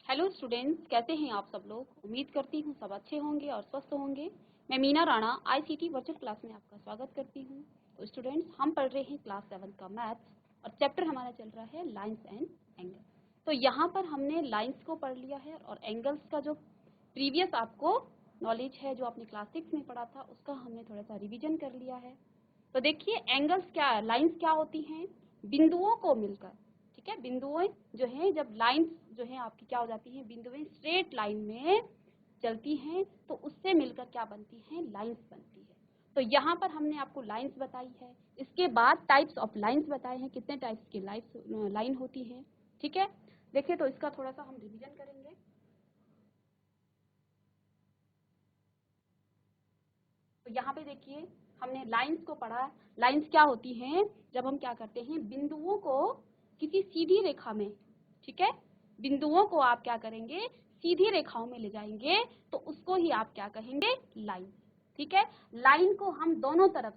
Hello students, कैसे हैं आप सब लोग। उम्मीद करती हूँ सब अच्छे होंगे और स्वस्थ होंगे। मैं Meena Rana ICT virtual class में आपका स्वागत करती हूँ। तो स्टूडेंट्स, हम पढ़ रहे हैं क्लास 7 का मैथ्स और चैप्टर हमारा चल रहा है लाइंस एंड एंगल। तो यहाँ पर हमने लाइंस को पढ़ लिया है और एंगल्स का जो प्रीवियस आपको नॉलेज है, जो आपने क्लास 6 में पढ़ा था, उसका हमने थोड़ा सा रिविजन कर लिया है। तो देखिए, एंगल्स क्या है, लाइंस क्या होती हैं, बिंदुओं को मिलकर, ठीक है, बिंदुएं जो हैं, जब लाइंस जो है आपकी क्या हो जाती हैं, बिंदुएं स्ट्रेट लाइन में चलती हैं तो उससे मिलकर क्या बनती हैं, लाइंस बनती है। तो यहाँ पर हमने आपको लाइंस बताई है। इसके बाद टाइप्स ऑफ लाइंस बताए हैं, कितने टाइप्स की लाइन होती हैं, ठीक है। देखिए, तो इसका थोड़ा सा हम रिविजन करेंगे। तो यहाँ पे देखिए, हमने लाइंस को पढ़ा। लाइंस क्या होती हैं, जब हम क्या करते हैं, बिंदुओं को किसी सीधी रेखा में, ठीक है, बिंदुओं को आप क्या करेंगे, सीधी रेखाओं में ले जाएंगे तो उसको ही आप क्या कहेंगे, लाइन, ठीक है। लाइन को हम दोनों तरफ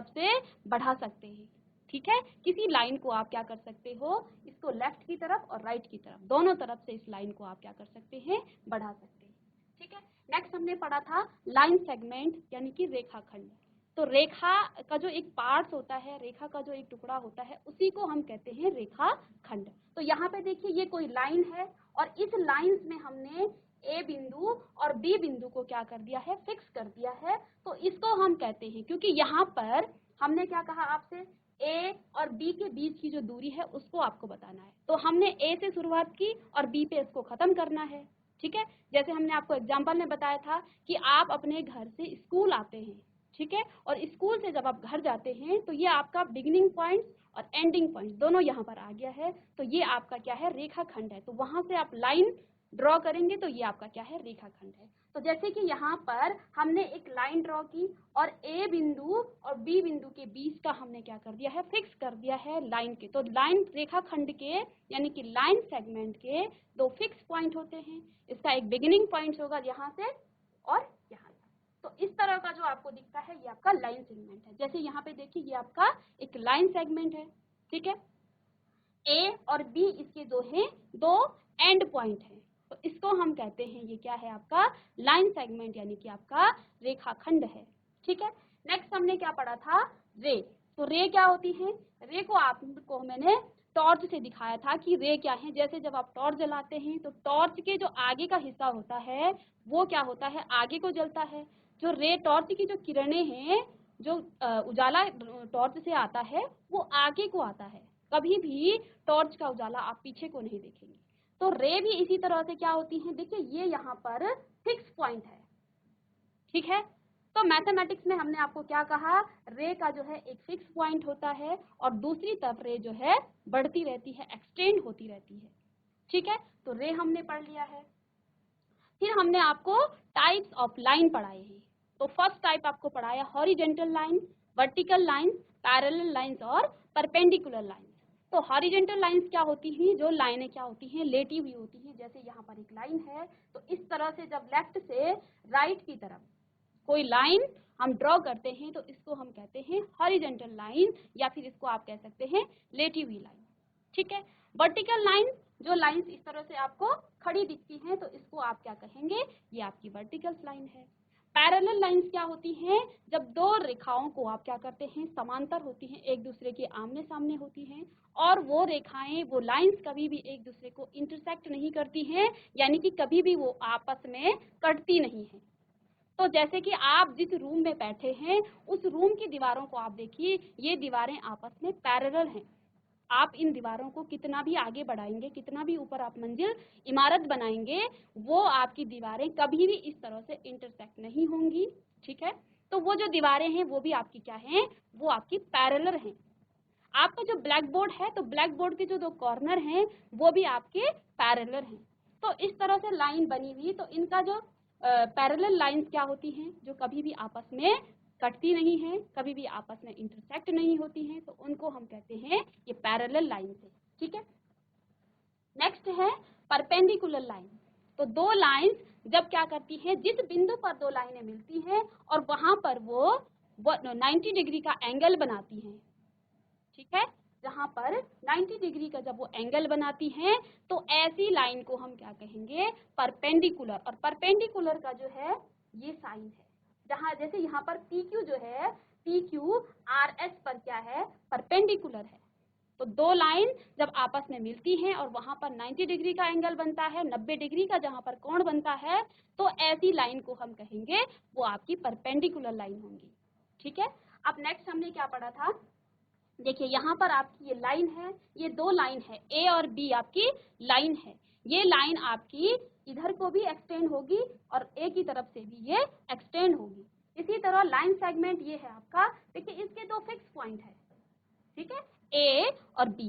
से बढ़ा सकते हैं, ठीक है। किसी लाइन को आप क्या कर सकते हो, इसको लेफ्ट की तरफ और राइट की तरफ, दोनों तरफ से इस लाइन को आप क्या कर सकते हैं, बढ़ा सकते हैं, ठीक है। नेक्स्ट हमने पढ़ा था लाइन सेगमेंट यानी कि रेखाखंड। तो रेखा का जो एक पार्ट होता है, रेखा का जो एक टुकड़ा होता है, उसी को हम कहते हैं रेखाखंड। तो यहाँ पे देखिए, ये कोई लाइन है और इस लाइन में हमने ए बिंदु और बी बिंदु को क्या कर दिया है, फिक्स कर दिया है। तो इसको हम कहते हैं, क्योंकि यहाँ पर हमने क्या कहा आपसे, ए और बी के बीच की जो दूरी है उसको आपको बताना है। तो हमने ए से शुरुआत की और बी पे इसको खत्म करना है, ठीक है। जैसे हमने आपको एग्जाम्पल में बताया था कि आप अपने घर से स्कूल आते हैं, ठीक है, और स्कूल से जब आप घर जाते हैं तो ये आपका बिगिनिंग पॉइंट और एंडिंग पॉइंट दोनों यहाँ पर आ गया है। तो ये आपका क्या है, रेखाखंड है। तो वहां से आप लाइन ड्रॉ करेंगे तो ये आपका क्या है, रेखाखंड है। तो जैसे कि यहाँ पर हमने एक लाइन ड्रॉ की और ए बिंदु और बी बिंदु के बीच का हमने क्या कर दिया है, फिक्स कर दिया है लाइन के। तो लाइन रेखाखंड के यानी कि लाइन सेगमेंट के दो फिक्स पॉइंट होते हैं। इसका एक बिगिनिंग पॉइंट होगा यहाँ से और यहाँ से। तो इस तरह का जो आपको दिखता है ये आपका लाइन सेगमेंट है। जैसे यहाँ पे देखिए, ये आपका एक लाइन सेगमेंट है, ठीक है। ए और बी इसके दो हैं, दो एंड पॉइंट है। तो इसको हम कहते हैं, ये क्या है आपका लाइन सेगमेंट यानी कि आपका रेखाखंड है, ठीक है। नेक्स्ट हमने क्या पढ़ा था, रे। तो रे क्या होती है, रे को आपको मैंने टॉर्च से दिखाया था कि रे क्या है। जैसे जब आप टॉर्च जलाते हैं तो टॉर्च के जो आगे का हिस्सा होता है वो क्या होता है, आगे को जलता है। जो रे टॉर्च की जो किरणें हैं, जो उजाला टॉर्च से आता है वो आगे को आता है, कभी भी टॉर्च का उजाला आप पीछे को नहीं देखेंगे। तो रे भी इसी तरह से क्या होती है, देखिए ये यहाँ पर फिक्स पॉइंट है, ठीक है। तो मैथमेटिक्स में हमने आपको क्या कहा, रे का जो है एक फिक्स पॉइंट होता है और दूसरी तरफ रे जो है बढ़ती रहती है, एक्सटेंड होती रहती है, ठीक है। तो रे हमने पढ़ लिया है। फिर हमने आपको टाइप्स ऑफ लाइन पढ़ाए हैं। तो फर्स्ट टाइप आपको पढ़ाया horizontal line, vertical line, parallel lines और परपेंडिकुलर लाइंस। तो हॉरिजेंटल लाइंस क्या होती हैं, जो लाइनें क्या होती हैं, लेटी हुई होती हैं। जैसे यहाँ पर एक लाइन है, तो इस तरह से जब लेफ्ट से राइट की तरफ कोई लाइन हम ड्रॉ करते हैं तो इसको हम कहते हैं हॉरिजेंटल लाइन, या फिर इसको आप कह सकते हैं लेटी हुई लाइन, ठीक है। वर्टिकल लाइन, जो लाइंस इस तरह से आपको खड़ी दिखती हैं तो इसको आप क्या कहेंगे, ये आपकी वर्टिकल लाइन है। पैरेलल लाइंस क्या होती हैं, जब दो रेखाओं को आप क्या करते हैं, समांतर होती हैं, एक दूसरे के आमने सामने होती हैं और वो रेखाएं, वो लाइंस कभी भी एक दूसरे को इंटरसेक्ट नहीं करती हैं, यानी कि कभी भी वो आपस में कटती नहीं है। तो जैसे कि आप जिस रूम में बैठे हैं उस रूम की दीवारों को आप देखिए, ये दीवारें आपस में पैरेलल हैं। आप इन दीवारों को कितना भी आगे बढ़ाएंगे, कितना भी ऊपर आप मंजिल इमारत बनाएंगे, वो आपकी दीवारें कभी भी इस तरह से इंटरसेक्ट नहीं होंगी, ठीक है। तो वो जो दीवारें हैं वो भी आपकी क्या हैं, वो आपकी पैरेलल हैं। आपका जो ब्लैक बोर्ड है, तो ब्लैक बोर्ड के जो दो कॉर्नर हैं वो भी आपके पैरेलल हैं। तो इस तरह से लाइन बनी हुई, तो इनका जो पैरेलल लाइंस क्या होती हैं, जो कभी भी आपस में कटती नहीं है, कभी भी आपस में इंटरसेक्ट नहीं होती हैं, तो उनको हम कहते हैं ये पैरेलल लाइंस है, ठीक है। नेक्स्ट है परपेंडिकुलर लाइन। तो दो लाइंस जब क्या करती है, जिस बिंदु पर दो लाइनें मिलती हैं और वहां पर वो 90 डिग्री का एंगल बनाती हैं, ठीक है। जहाँ पर 90 डिग्री का जब वो एंगल बनाती हैं तो ऐसी लाइन को हम क्या कहेंगे, परपेंडिकुलर। और परपेंडिकुलर का जो है ये साइन है, जहाँ जैसे यहाँ पर PQ जो है, PQ RS पर क्या है, परपेंडिकुलर है। तो दो लाइन जब आपस में मिलती हैं और वहां पर 90 डिग्री का एंगल बनता है, 90 डिग्री का जहां पर कोण बनता है, तो ऐसी लाइन को हम कहेंगे वो आपकी परपेंडिकुलर लाइन होंगी। ठीक है, अब नेक्स्ट हमने क्या पढ़ा था, देखिए यहाँ पर आपकी ये लाइन है, ये दो लाइन है, ए और बी आपकी लाइन है। ये लाइन आपकी इधर को भी एक्सटेंड होगी और ए की तरफ से भी ये एक्सटेंड होगी। इसी तरह लाइन सेगमेंट ये है आपका, देखिए इसके दो फिक्स पॉइंट है, ठीक है, ए और बी,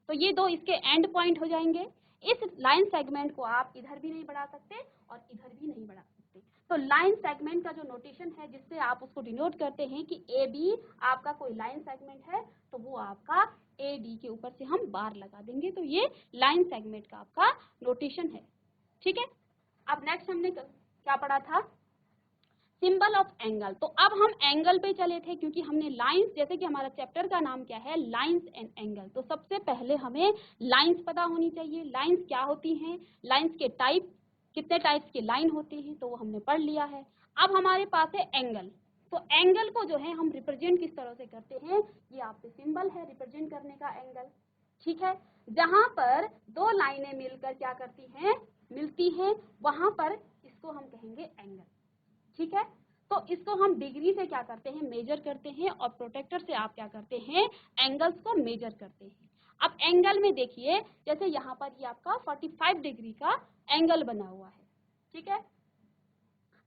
तो ये दो इसके एंड पॉइंट हो जाएंगे। इस लाइन सेगमेंट को आप इधर भी नहीं बढ़ा सकते और इधर भी नहीं बढ़ा सकते। तो लाइन सेगमेंट का जो नोटेशन है जिससे आप उसको डिनोट करते हैं कि ए बी आपका कोई लाइन सेगमेंट है, तो वो आपका ए डी के ऊपर से हम बार लगा देंगे, तो ये लाइन सेगमेंट का आपका नोटेशन है। ठीक है, अब नेक्स्ट हमने क्या पढ़ा था, सिंबल ऑफ एंगल। तो अब हम एंगल पे चले थे, क्योंकि हमने लाइंस, जैसे कि हमारा चैप्टर का नाम क्या है, लाइंस एंड एंगल, तो सबसे पहले हमें लाइंस पता होनी चाहिए। लाइंस क्या होती हैं, लाइंस के टाइप, कितने टाइप्स के लाइन होते हैं, तो वो हमने पढ़ लिया है। अब हमारे पास है एंगल। तो एंगल को जो है हम रिप्रेजेंट किस तरह से करते हैं, ये आपके सिंबल है रिप्रेजेंट करने का एंगल। ठीक है, जहां पर दो लाइनें मिलकर क्या करती हैं, मिलती हैं, वहां पर इसको हम कहेंगे एंगल। ठीक है, तो इसको हम डिग्री से क्या करते हैं, मेजर करते हैं, और प्रोटेक्टर से आप क्या करते हैं, एंगल्स को मेजर करते हैं। अब एंगल में देखिए, जैसे यहाँ पर ये आपका 45 डिग्री का एंगल बना हुआ है। ठीक है,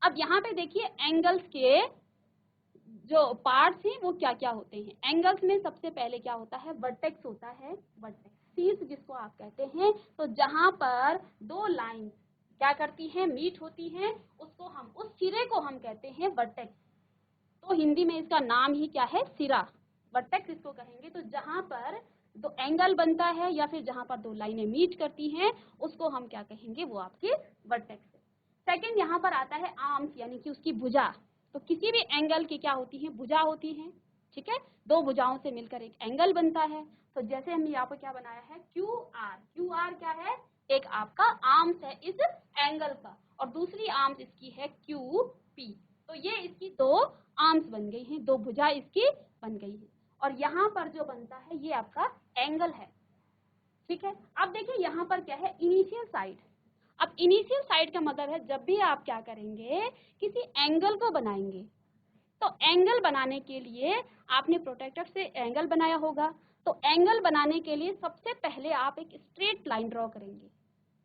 अब यहाँ पे देखिए एंगल्स के जो पार्ट्स हैं वो क्या क्या होते हैं। एंगल्स में सबसे पहले क्या होता है, वर्टेक्स होता है, वर्टेक्स शीर्ष जिसको आप कहते हैं। तो जहां पर दो लाइन क्या करती हैं, मीट होती हैं, उसको हम, उस सिरे को हम कहते हैं वर्टेक्स। तो हिंदी में इसका नाम ही क्या है, सिरा, वर्टेक्स इसको कहेंगे। तो जहां पर दो एंगल बनता है या फिर जहां पर दो लाइनें मीट करती हैं, उसको हम क्या कहेंगे, वो आपकी वर्टेक्स है। सेकंड यहाँ पर आता है आर्म्स, यानी कि उसकी भुजा। तो किसी भी एंगल की क्या होती है, भुजा होती है। ठीक है, दो भुजाओं से मिलकर एक एंगल बनता है। तो जैसे हमने यहाँ पर क्या बनाया है, क्यू आर। क्यू आर क्या है, एक आपका आर्म्स है इस एंगल का, और दूसरी आर्म्स इसकी है क्यू पी। तो ये इसकी दो आर्म्स बन गई हैं, दो भुजा इसकी बन गई है, और यहाँ पर जो बनता है ये आपका एंगल है। ठीक है, अब देखिए यहाँ पर क्या है, इनिशियल साइड। अब इनिशियल साइड का मतलब है जब भी आप क्या करेंगे, किसी एंगल को बनाएंगे, तो एंगल बनाने के लिए आपने प्रोटेक्टर से एंगल बनाया होगा। तो एंगल बनाने के लिए सबसे पहले आप एक स्ट्रेट लाइन ड्रॉ करेंगे।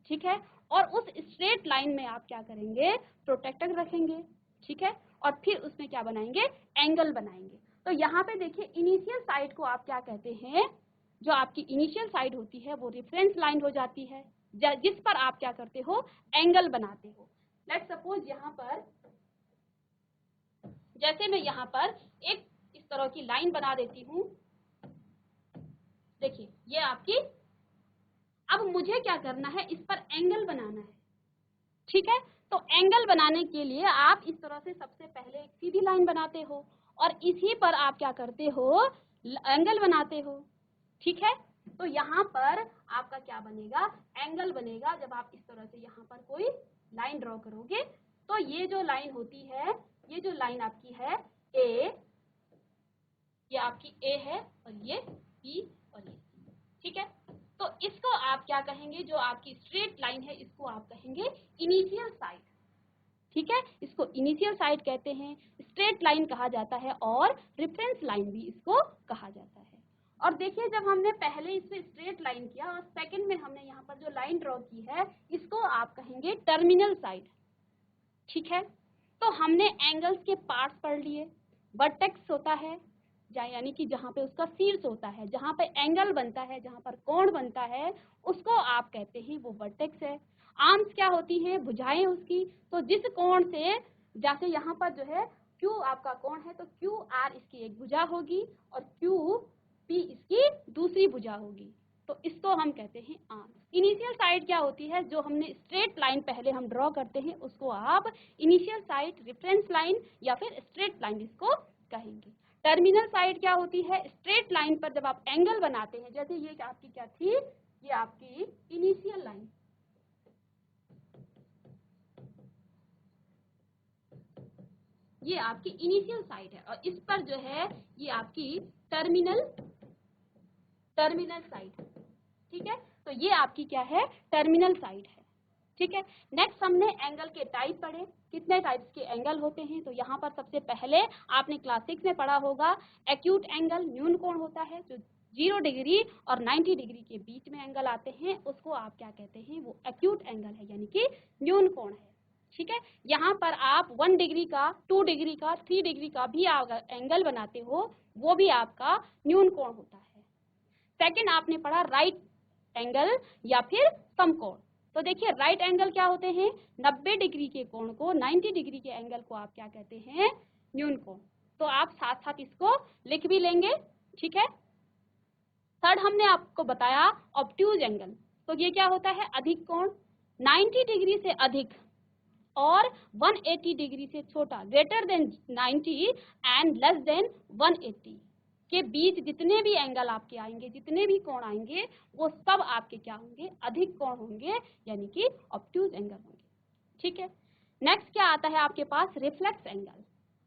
ठीक है, और उस स्ट्रेट लाइन में आप क्या करेंगे, प्रोटेक्टर रखेंगे। ठीक है, और फिर उसमें क्या बनाएंगे, एंगल बनाएंगे। तो यहाँ पे देखिए इनिशियल साइड को आप क्या कहते हैं, जो आपकी इनिशियल साइड होती है वो रेफरेंस लाइन हो जाती है, जिस पर आप क्या करते हो, एंगल बनाते हो। लेट्स सपोज यहाँ पर, जैसे मैं यहाँ पर एक इस तरह की लाइन बना देती हूँ, देखिए ये आपकी, अब मुझे क्या करना है, इस पर एंगल बनाना है। ठीक है, तो एंगल बनाने के लिए आप इस तरह से सबसे पहले एक सीधी लाइन बनाते हो और इसी पर आप क्या करते हो, एंगल बनाते हो। ठीक है, तो यहाँ पर आपका क्या बनेगा, एंगल बनेगा। जब आप इस तरह से यहाँ पर कोई लाइन ड्रॉ करोगे, तो ये जो लाइन होती है, ये जो लाइन आपकी है ए, ये आपकी ए है, और ये बी और ये, ठीक है। तो इसको आप क्या कहेंगे, जो आपकी स्ट्रेट लाइन है इसको आप कहेंगे इनिशियल साइड। ठीक है, इसको इनिशियल साइड कहते हैं, स्ट्रेट लाइन कहा जाता है, और रेफरेंस लाइन भी इसको कहा जाता है। और देखिए जब हमने पहले इससे स्ट्रेट लाइन किया और सेकंड में हमने यहाँ पर जो लाइन ड्रॉ की है, इसको आप कहेंगे टर्मिनल साइड। ठीक है, तो हमने एंगल्स के पार्ट्स पढ़ लिए। वर्टेक्स होता है यानी कि जहाँ पे उसका शीर्ष होता है, जहाँ पे एंगल बनता है, जहाँ पर कोण बनता है, उसको आप कहते हैं वो वर्टेक्स है। आर्म्स क्या होती हैं, भुजाएं उसकी। तो जिस कोण से, जैसे यहाँ पर जो है क्यू आपका कोण है, तो क्यू आर इसकी एक भुजा होगी और क्यू पी इसकी दूसरी भुजा होगी, तो इसको हम कहते हैं आर्म्स। इनिशियल साइड क्या होती है, जो हमने स्ट्रेट लाइन पहले हम ड्रॉ करते हैं, उसको आप इनिशियल साइड, रेफरेंस लाइन या फिर स्ट्रेट लाइन इसको कहेंगे। टर्मिनल साइड क्या होती है? स्ट्रेट लाइन पर जब आप एंगल बनाते हैं, जैसे ये आपकी क्या थी, ये आपकी इनिशियल लाइन, ये आपकी इनिशियल साइड है, और इस पर जो है ये आपकी टर्मिनल साइड, ठीक है। तो ये आपकी क्या है? टर्मिनल साइड है, ठीक है। नेक्स्ट हमने एंगल के टाइप पढ़े, कितने टाइप्स के एंगल होते हैं। तो यहाँ पर सबसे पहले आपने क्लास 6 में पढ़ा होगा, एक्यूट एंगल, न्यून कोण होता है, जो 0 डिग्री और 90 डिग्री के बीच में एंगल आते हैं, उसको आप क्या कहते हैं? वो एक्यूट एंगल है, यानी कि न्यून कोण है, ठीक है। यहाँ पर आप 1 डिग्री का, 2 डिग्री का, 3 डिग्री का भी अगर एंगल बनाते हो, वो भी आपका न्यून कोण होता है। सेकंड आपने पढ़ा राइट एंगल या फिर समकोण। तो देखिए राइट एंगल क्या होते हैं? 90 डिग्री के कोण को, 90 डिग्री के एंगल को आप क्या कहते हैं? न्यून कोण। तो आप साथ साथ इसको लिख भी लेंगे, ठीक है। थर्ड हमने आपको बताया ऑब्ट्यूज एंगल। तो ये क्या होता है? अधिक कोण, 90 डिग्री से अधिक और 180 डिग्री से छोटा, greater than 90 and less than 180 के बीच जितने भी एंगल आपके आएंगे, जितने भी कोण आएंगे, वो सब आपके क्या होंगे? अधिक कोण होंगे, यानी कि ऑब्ट्यूज एंगल होंगे, ठीक है। नेक्स्ट क्या आता है आपके पास? Reflex angle.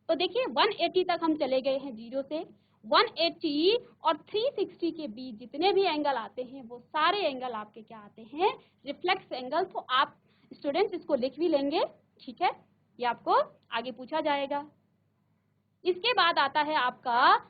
तो देखिए 180 तक हम चले गए हैं, 0 से 180 और 360 के बीच जितने भी एंगल आते हैं, वो सारे एंगल आपके क्या आते हैं? Reflex angle. तो आप स्टूडेंट्स इसको लिख भी लेंगे, ठीक है, ये आपको आगे पूछा जाएगा। इसके बाद आता है आपका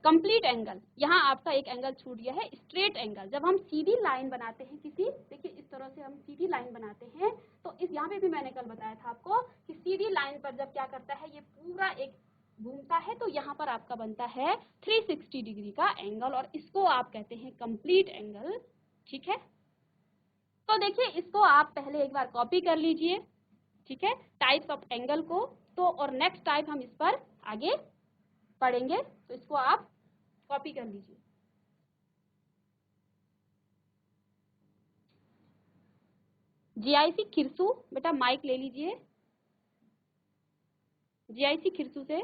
कंप्लीट एंगल। यहाँ आपका एक एंगल छूट गया है, स्ट्रेट एंगल। जब हम सीधी लाइन बनाते हैं किसी, देखिए इस तरह से हम सीधी लाइन बनाते हैं, तो इस यहाँ पे भी मैंने कल बताया था आपको कि सीधी लाइन पर जब क्या करता है, ये पूरा एक घूमता है, तो यहाँ पर आपका बनता है 360 डिग्री का एंगल, और इसको आप कहते हैं कंप्लीट एंगल, ठीक है। तो देखिए इसको आप पहले एक बार कॉपी कर लीजिए, ठीक है, टाइप्स ऑफ एंगल को। तो और नेक्स्ट टाइप हम इस पर आगे पढ़ेंगे, तो इसको आप कॉपी कर लीजिए। जीआईसी खिरसू, बेटा माइक ले लीजिए, जीआईसी खिरसू से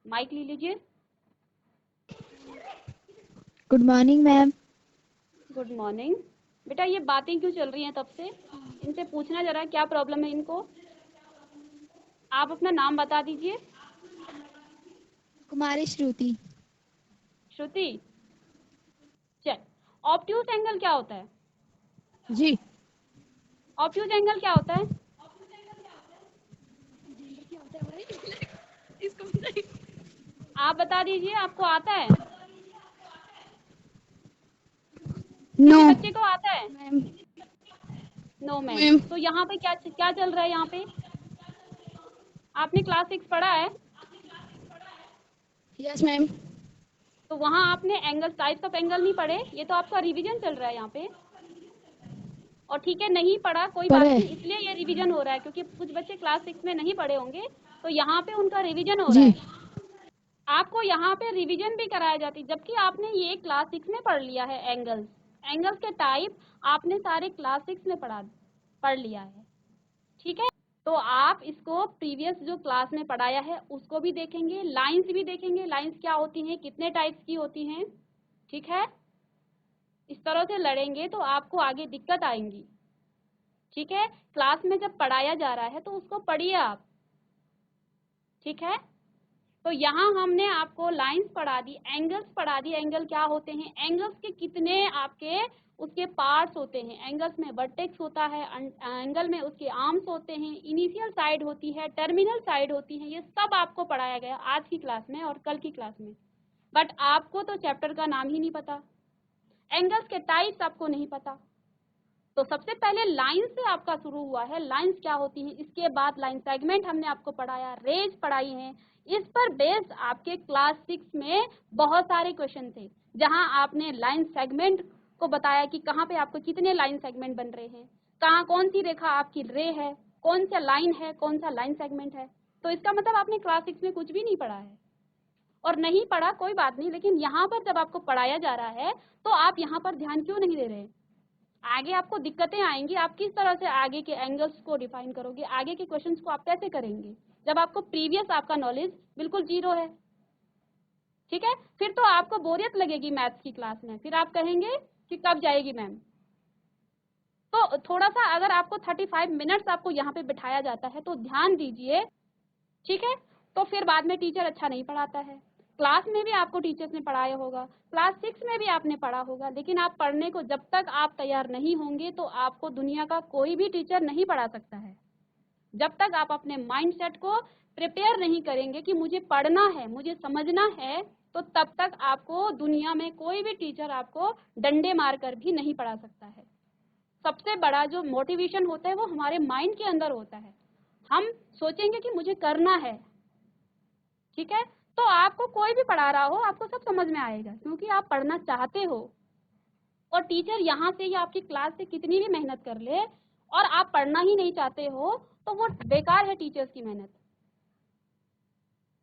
माइक ले लीजिए। Good morning ma'am. Good morning. बेटा ये बातें क्यों चल रही हैं तब से? इनसे पूछना जरा क्या प्रॉब्लम है इनको। आप अपना नाम बता दीजिए। कुमारी श्रुति। श्रुति, चल। ऑब्ट्यूज एंगल क्या होता है? जी। ऑब्ट्यूज एंगल क्या होता है? इसको आप बता दीजिए, आपको आता है? नो बच्चे को आता है? मैम। No ma'am. तो यहाँ पे क्या क्या चल रहा है? यहाँ पे आपने क्लास 6 पढ़ा है? Yes ma'am. तो वहाँ आपने एंगल, टाइप्स ऑफ एंगल नहीं पढ़े, ये तो आपका रिवीजन चल रहा है यहाँ पे। और ठीक है, नहीं पढ़ा कोई बात नहीं, इसलिए ये रिवीजन हो रहा है, क्योंकि कुछ बच्चे क्लास 6 में नहीं पढ़े होंगे, तो यहाँ पे उनका रिवीजन हो रहा है। आपको यहाँ पे रिवीजन भी कराया जाती, जबकि आपने ये क्लास 6 में पढ़ लिया है। एंगल्स, एंगल्स के टाइप आपने सारे क्लास 6 में पढ़ लिया है, ठीक है। तो आप इसको प्रीवियस जो क्लास में पढ़ाया है उसको भी देखेंगे, लाइंस भी देखेंगे, लाइंस क्या होती हैं, कितने टाइप्स की होती हैं, ठीक है। इस तरह से लड़ेंगे तो आपको आगे दिक्कत आएंगी, ठीक है। क्लास में जब पढ़ाया जा रहा है तो उसको पढ़िए आप, ठीक है। तो यहाँ हमने आपको लाइंस पढ़ा दी, एंगल्स पढ़ा दी, एंगल क्या होते हैं, एंगल्स के कितने आपके उसके पार्ट्स होते हैं। एंगल्स में वर्टेक्स होता है, एंगल में उसके आर्म्स होते हैं, इनिशियल साइड होती है, टर्मिनल साइड होती है, ये सब आपको पढ़ाया गया आज की क्लास में और कल की क्लास में। बट आपको तो चैप्टर का नाम ही नहीं पता, एंगल्स के टाइप्स आपको नहीं पता। तो सबसे पहले लाइन से आपका शुरू हुआ है, लाइंस क्या होती हैं, इसके बाद लाइन सेगमेंट हमने आपको पढ़ाया, रेज पढ़ाई है। इस पर बेस्ड आपके क्लास 6 में बहुत सारे क्वेश्चन थे, जहां आपने लाइन सेगमेंट को बताया कि कहाँ पे आपको कितने लाइन सेगमेंट बन रहे हैं, कहाँ कौन सी रेखा आपकी रे है, कौन सा लाइन है, कौन सा लाइन सेगमेंट है। तो इसका मतलब आपने क्लास 6 में कुछ भी नहीं पढ़ा है, और नहीं पढ़ा कोई बात नहीं, लेकिन यहाँ पर जब आपको पढ़ाया जा रहा है तो आप यहाँ पर ध्यान क्यों नहीं दे रहे? आगे आपको दिक्कतें आएंगी, आप किस तरह से आगे के एंगल्स को डिफाइन करोगे, आगे के क्वेश्चंस को आप कैसे करेंगे, जब आपको प्रीवियस आपका नॉलेज बिल्कुल जीरो है। ठीक है, फिर तो आपको बोरियत लगेगी मैथ्स की क्लास में, फिर आप कहेंगे कि कब जाएगी मैम। तो थोड़ा सा अगर आपको 35 मिनट्स आपको यहाँ पे बिठाया जाता है तो ध्यान दीजिए, ठीक है। तो फिर बाद में टीचर अच्छा नहीं पढ़ाता है। क्लास में भी आपको टीचर्स ने पढ़ाया होगा, क्लास 6 में भी आपने पढ़ा होगा, लेकिन आप पढ़ने को जब तक आप तैयार नहीं होंगे तो आपको दुनिया का कोई भी टीचर नहीं पढ़ा सकता है। जब तक आप अपने माइंड सेट को प्रिपेयर नहीं करेंगे कि मुझे पढ़ना है, मुझे समझना है, तो तब तक आपको दुनिया में कोई भी टीचर आपको डंडे मारकर भी नहीं पढ़ा सकता है। सबसे बड़ा जो मोटिवेशन होता है वो हमारे माइंड के अंदर होता है। हम सोचेंगे कि मुझे करना है, ठीक है, तो आपको कोई भी पढ़ा रहा हो आपको सब समझ में आएगा, क्योंकि आप पढ़ना चाहते हो। और टीचर यहाँ से या आपकी क्लास से कितनी भी मेहनत कर ले और आप पढ़ना ही नहीं चाहते हो तो वो बेकार है टीचर्स की मेहनत,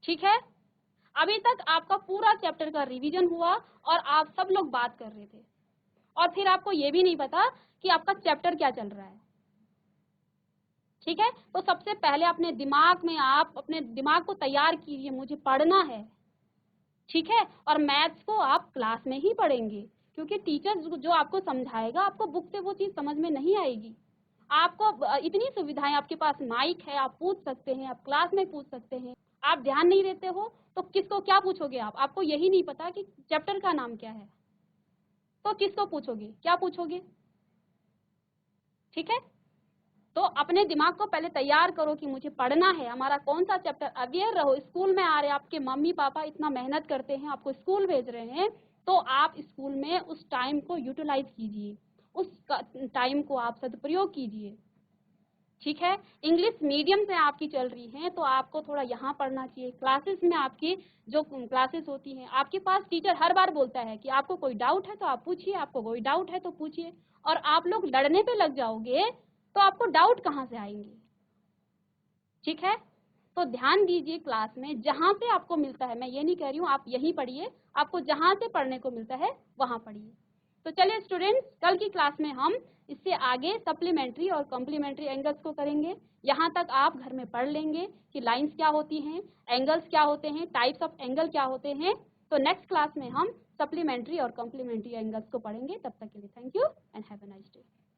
ठीक है। अभी तक आपका पूरा चैप्टर का रिवीजन हुआ और आप सब लोग बात कर रहे थे और फिर आपको ये भी नहीं पता कि आपका चैप्टर क्या चल रहा है, ठीक है। तो सबसे पहले अपने दिमाग में आप अपने दिमाग को तैयार कीजिए, मुझे पढ़ना है, ठीक है। और मैथ्स को आप क्लास में ही पढ़ेंगे, क्योंकि टीचर जो आपको समझाएगा आपको बुक से वो चीज समझ में नहीं आएगी। आपको इतनी सुविधाएं, आपके पास माइक है, आप पूछ सकते हैं, आप क्लास में पूछ सकते हैं। आप ध्यान नहीं देते हो तो किसको क्या पूछोगे आप? आपको यही नहीं पता कि चैप्टर का नाम क्या है, तो किसको पूछोगे, क्या पूछोगे, ठीक है। तो अपने दिमाग को पहले तैयार करो कि मुझे पढ़ना है, हमारा कौन सा चैप्टर। अवेयर रहो, स्कूल में आ रहे, आपके मम्मी पापा इतना मेहनत करते हैं, आपको स्कूल भेज रहे हैं, तो आप स्कूल में उस टाइम को यूटिलाइज कीजिए, उस टाइम को आप सदुपयोग कीजिए, ठीक है। इंग्लिश मीडियम से आपकी चल रही है तो आपको थोड़ा यहाँ पढ़ना चाहिए। क्लासेस में आपकी जो क्लासेस होती हैं, आपके पास टीचर हर बार बोलता है कि आपको कोई डाउट है तो आप पूछिए, आपको कोई डाउट है तो पूछिए, और आप लोग लड़ने पे लग जाओगे तो आपको डाउट कहाँ से आएंगे, ठीक है। तो ध्यान दीजिए क्लास में, जहां से आपको मिलता है, मैं ये नहीं कह रही हूँ आप यहीं पढ़िए, आपको जहां से पढ़ने को मिलता है वहां पढ़िए। तो चलिए स्टूडेंट्स, कल की क्लास में हम इससे आगे सप्लीमेंट्री और कॉम्प्लीमेंट्री एंगल्स को करेंगे। यहाँ तक आप घर में पढ़ लेंगे कि लाइंस क्या होती हैं, एंगल्स क्या होते हैं, टाइप्स ऑफ एंगल क्या होते हैं। तो नेक्स्ट क्लास में हम सप्लीमेंट्री और कॉम्प्लीमेंट्री एंगल्स को पढ़ेंगे। तब तक के लिए thank you and have a nice day.